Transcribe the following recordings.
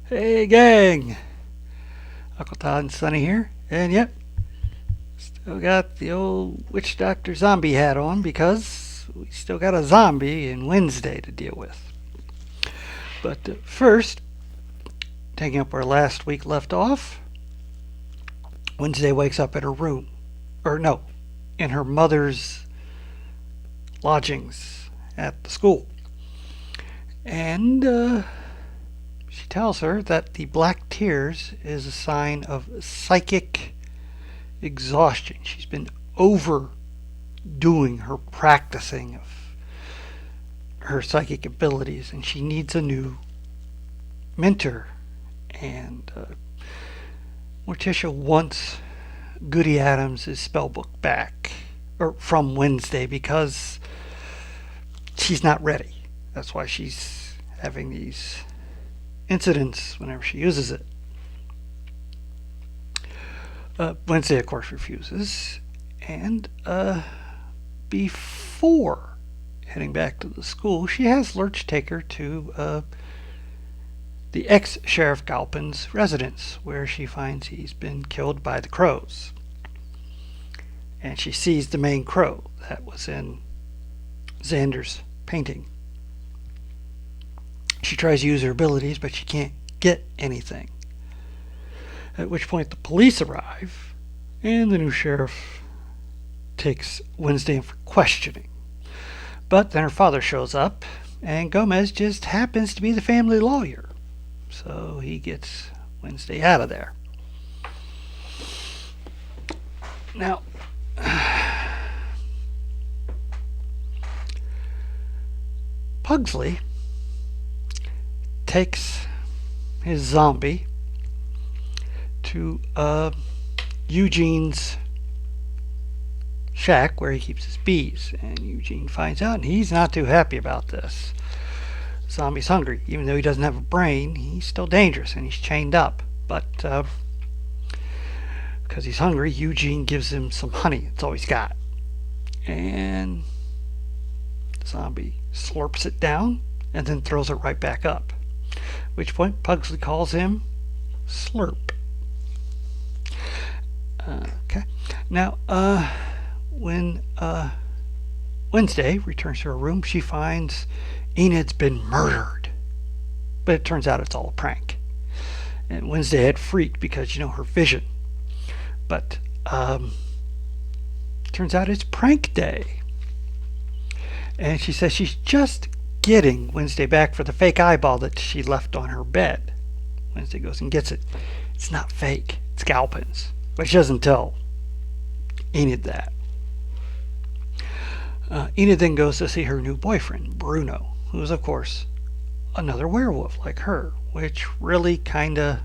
Hey gang, Uncle Todd and Sonny here, and yep, still got the old witch doctor zombie hat on because we still got a zombie in Wednesday to deal with. But first, taking up where last week left off, Wednesday wakes up in her room, or no, in her mother's lodgings at the school, and she tells her that the black tears is a sign of psychic exhaustion. She's been overdoing her practicing of her psychic abilities, and she needs a new mentor. And Morticia wants Goody Adams' spellbook back, or from Wednesday, because she's not ready. That's why she's having these incidents whenever she uses it. Wednesday, of course, refuses. And before heading back to the school, she has Lurch take her to the ex-Sheriff Galpin's residence, where she finds he's been killed by the crows. And she sees the main crow that was in Xander's painting. She tries to use her abilities, but she can't get anything. At which point the police arrive, and the new sheriff takes Wednesday in for questioning. But then her father shows up, and Gomez just happens to be the family lawyer. So he gets Wednesday out of there. Now, Pugsley takes his zombie to Eugene's shack where he keeps his bees, and Eugene finds out, and he's not too happy about this. Zombie's hungry. Even though he doesn't have a brain, he's still dangerous, and he's chained up. But because he's hungry, Eugene gives him some honey. It's all he's got. And the zombie slurps it down and then throws it right back up. At which point Pugsley calls him Slurp. Okay. Now, when Wednesday returns to her room, she finds Enid's been murdered. But it turns out it's all a prank. And Wednesday had freaked because, her vision. But turns out it's prank day. And she says she's just getting Wednesday back for the fake eyeball that she left on her bed. Wednesday goes and gets it. It's not fake. It's Galpin's. But she doesn't tell Enid that. Enid then goes to see her new boyfriend, Bruno, who is, of course, another werewolf like her, which really kind of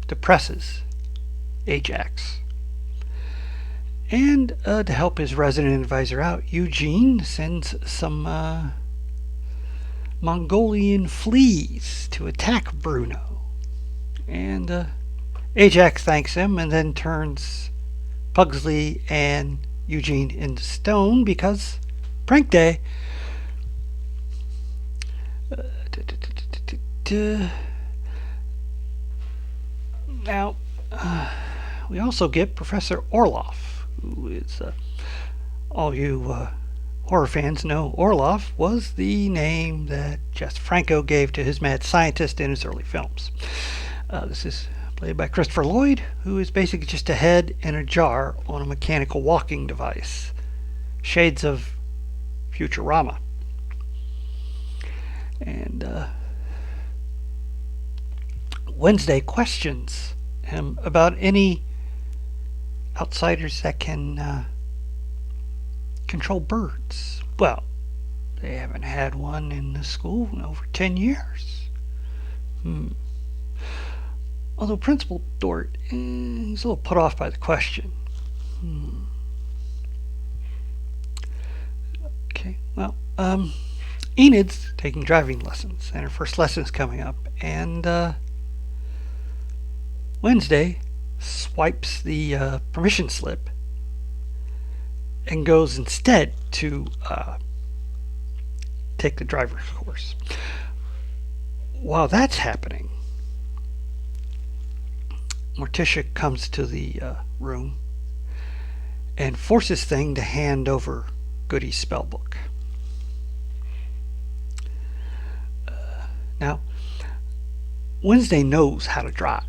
depresses Ajax. And to help his resident advisor out, Eugene sends some Mongolian fleas to attack Bruno. And Ajax thanks him and then turns Pugsley and Eugene into stone because prank day. Now, we also get Professor Orloff, who is, all you horror fans know, Orloff was the name that Jess Franco gave to his mad scientist in his early films. This is played by Christopher Lloyd, who is basically just a head in a jar on a mechanical walking device. Shades of Futurama. And Wednesday questions him about any outsiders that can control birds. Well, they haven't had one in the school in over 10 years. Although Principal Dort, he's a little put off by the question. Okay, well, Enid's taking driving lessons, and her first lesson is coming up, and Wednesday swipes the permission slip and goes instead to take the driver's course. while that's happening, Morticia comes to the room and forces Thing to hand over Goody's spellbook. Now, Wednesday knows how to drive.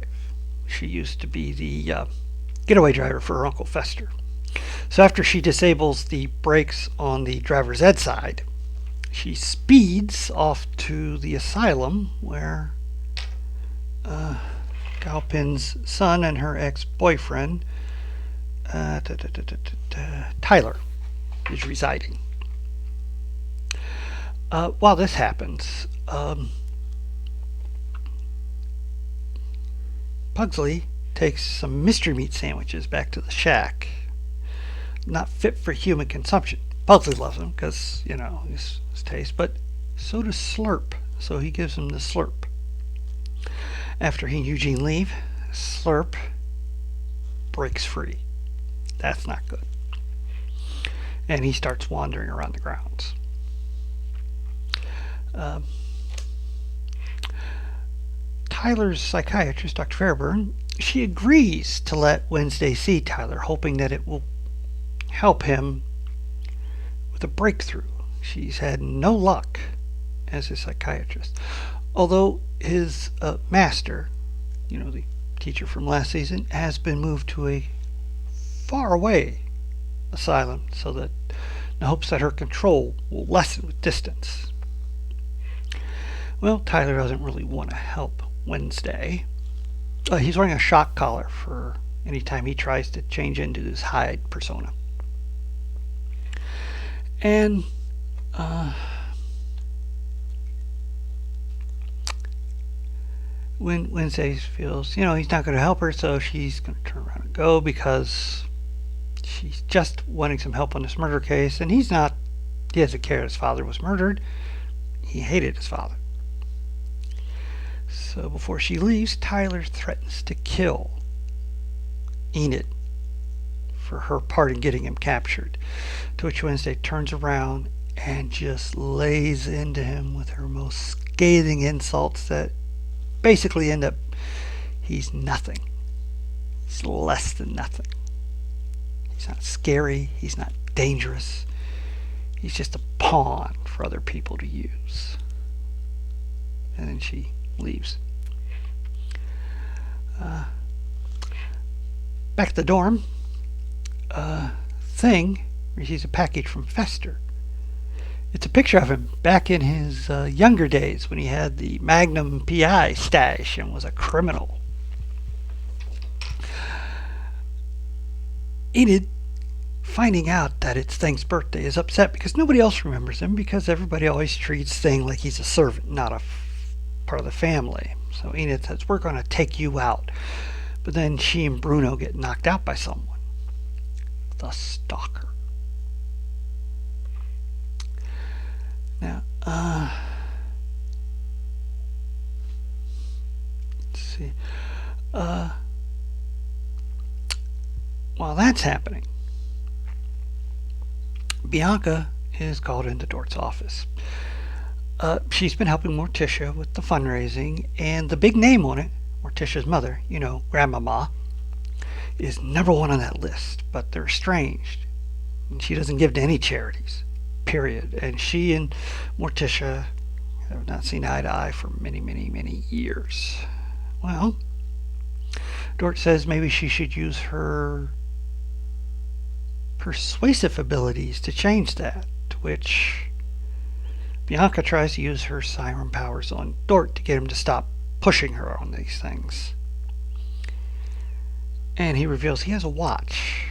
She used to be the getaway driver for her Uncle Fester. So after she disables the brakes on the driver's ed side, she speeds off to the asylum where Galpin's son and her ex-boyfriend, Tyler, is residing. While this happens, Pugsley takes some mystery meat sandwiches back to the shack. Not fit for human consumption. Pugsley loves them because, his taste, but so does Slurp, so he gives him the Slurp. After he and Eugene leave, Slurp breaks free. That's not good. And he starts wandering around the grounds. Tyler's psychiatrist, Dr. Fairburn, she agrees to let Wednesday see Tyler, hoping that it will help him with a breakthrough. She's had no luck as a psychiatrist. Although his master, the teacher from last season, has been moved to a far away asylum so that in hopes that her control will lessen with distance. Well, Tyler doesn't really want to help Wednesday. He's wearing a shock collar for any time he tries to change into his Hyde persona. And when Wednesday feels, he's not going to help her, so she's going to turn around and go because she's just wanting some help on this murder case, and he doesn't care his father was murdered. He hated his father. So before she leaves, Tyler threatens to kill Enid for her part in getting him captured. To which Wednesday turns around and just lays into him with her most scathing insults that basically end up, he's nothing. He's less than nothing. He's not scary. He's not dangerous. He's just a pawn for other people to use. And then she leaves. Back at the dorm, Thing receives a package from Fester. It's a picture of him back in his younger days when he had the Magnum PI stash and was a criminal. Enid, finding out that it's Thing's birthday, is upset because nobody else remembers him because everybody always treats Thing like he's a servant, not a part of the family. So Enid says, we're going to take you out. But then she and Bruno get knocked out by someone. The stalker. Now, let's see. While that's happening, Bianca is called into Dort's office. She's been helping Morticia with the fundraising, and the big name on it, Morticia's mother, Grandmama, is number one on that list, but they're estranged. And she doesn't give to any charities, period. And she and Morticia have not seen eye to eye for many, many, many years. Well, Dort says maybe she should use her persuasive abilities to change that, to which Bianca tries to use her siren powers on Dort to get him to stop pushing her on these things. And he reveals he has a watch.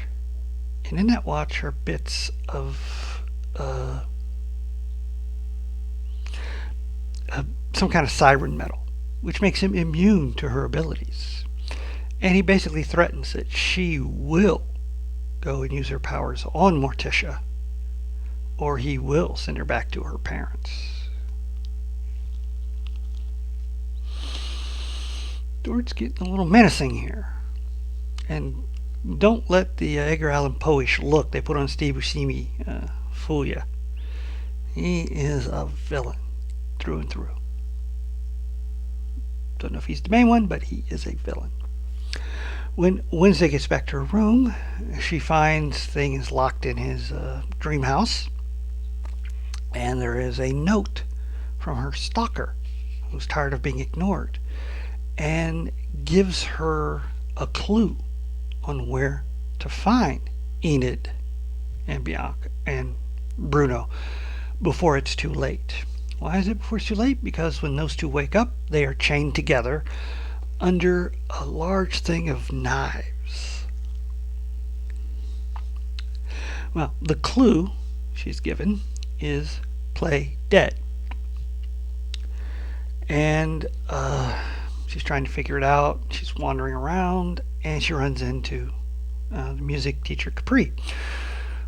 And in that watch are bits of some kind of siren metal, which makes him immune to her abilities. And he basically threatens that she will go and use her powers on Morticia, or he will send her back to her parents. Dort's getting a little menacing here. And don't let the Edgar Allan Poe-ish look they put on Steve Buscemi fool you. He is a villain through and through. Don't know if he's the main one, but he is a villain. When Wednesday gets back to her room, she finds things locked in his dream house. And there is a note from her stalker, who's tired of being ignored, and gives her a clue on where to find Enid and Bianca and Bruno before it's too late. Why is it before it's too late? Because when those two wake up, they are chained together under a large thing of knives. Well, the clue she's given is play dead. And she's trying to figure it out. She's wandering around, and she runs into the music teacher Capri,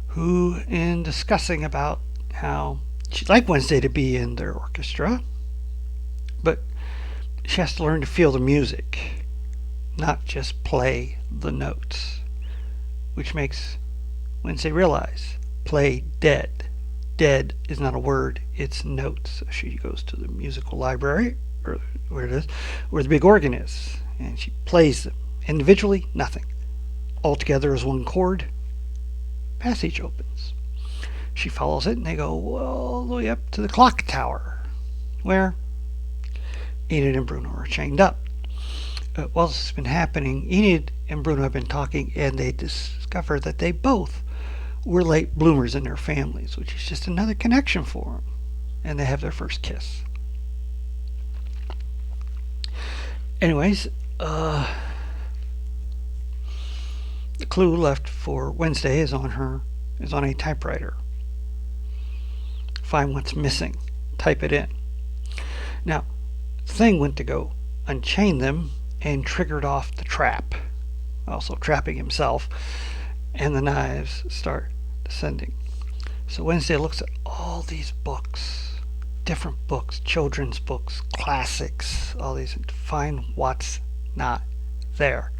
who, in discussing about how she'd like Wednesday to be in their orchestra, but she has to learn to feel the music, not just play the notes, which makes Wednesday realize play dead. Dead is not a word, it's notes. So she goes to the musical library, or where it is, where the big organ is, and she plays them. Individually, nothing. All together as one chord, passage opens. She follows it, and they go all the way up to the clock tower, where Enid and Bruno are chained up. While this has been happening, Enid and Bruno have been talking, and they discover that they both were late bloomers in their families, which is just another connection for them. And they have their first kiss. Anyways, the clue left for Wednesday is on a typewriter. Find what's missing. Type it in. Now, the thing went to go unchain them and triggered off the trap, also trapping himself, and the knives start descending. So Wednesday looks at all these books, different books, children's books, classics, all these, to find what's not there.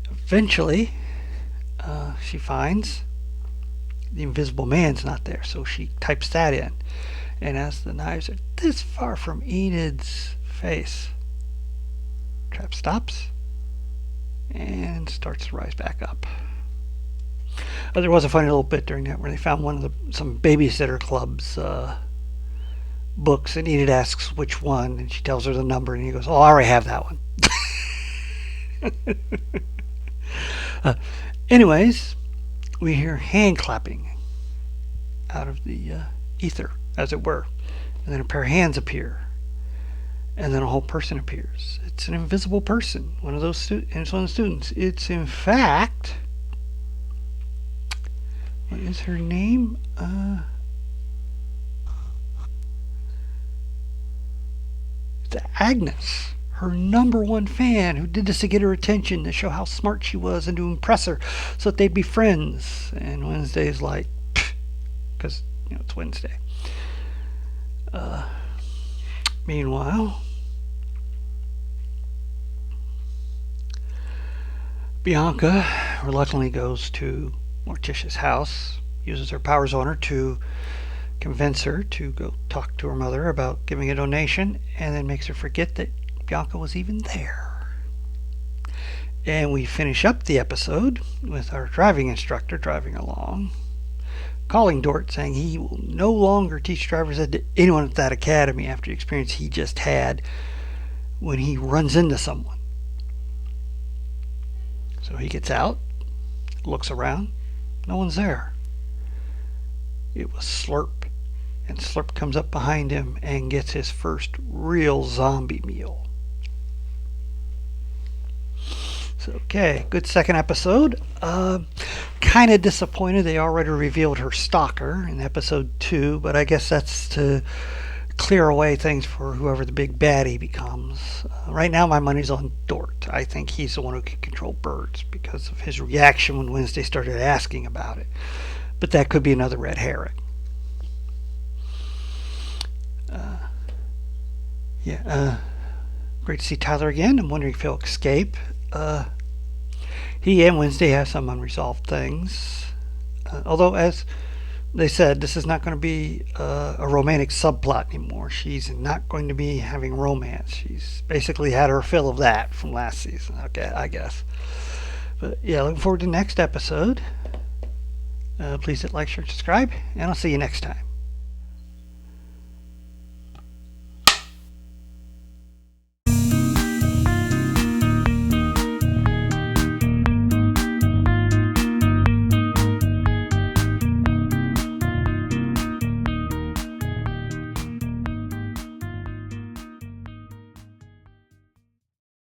Eventually, she finds the Invisible Man's not there, so she types that in. And as the knives are this far from Enid's face, trap stops and starts to rise back up. There was a funny little bit during that where they found some babysitter club's books, and Enid asks which one, and she tells her the number, and he goes, "Oh, I already have that one." Anyways, we hear hand clapping out of the ether, as it were, and then a pair of hands appear, and then a whole person appears. It's an invisible person, one of those it's one of the students. It's in fact, what is her name? It's Agnes, her number one fan, who did this to get her attention, to show how smart she was and to impress her so that they'd be friends. And Wednesday's like, because it's Wednesday. Meanwhile, Bianca reluctantly goes to Morticia's house, uses her powers on her to convince her to go talk to her mother about giving a donation, and then makes her forget that Bianca was even there. And we finish up the episode with our driving instructor driving along, calling Dort, saying he will no longer teach driver's ed to anyone at that academy after the experience he just had when he runs into someone. So he gets out, looks around, no one's there. It was Slurp, and Slurp comes up behind him and gets his first real zombie meal. So, okay, good second episode. Kind of disappointed they already revealed her stalker in episode 2, but I guess that's to clear away things for whoever the big baddie becomes. Right now my money's on Dort. I think he's the one who can control birds because of his reaction when Wednesday started asking about it. But that could be another red herring. Great to see Tyler again. I'm wondering if he'll escape. He and Wednesday have some unresolved things. Although, as they said this is not going to be a romantic subplot anymore. She's not going to be having romance. She's basically had her fill of that from last season. Okay, I guess. But yeah, looking forward to the next episode. Please hit like, share, subscribe, and I'll see you next time.